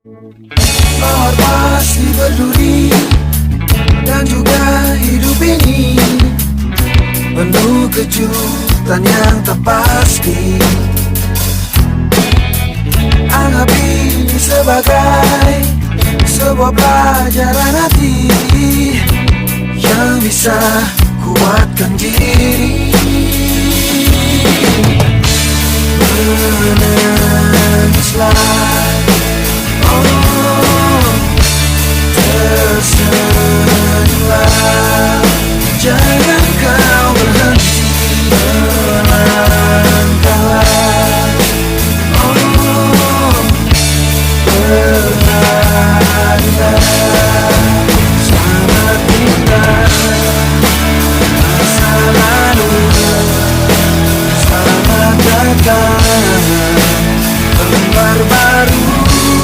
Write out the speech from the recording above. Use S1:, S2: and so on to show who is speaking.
S1: Mawar pasti berduri, dan juga hidup ini penuh kejutan yang tak pasti. Anggap ini sebagai sebuah pelajaran hati yang bisa kuatkan diri. Menangislah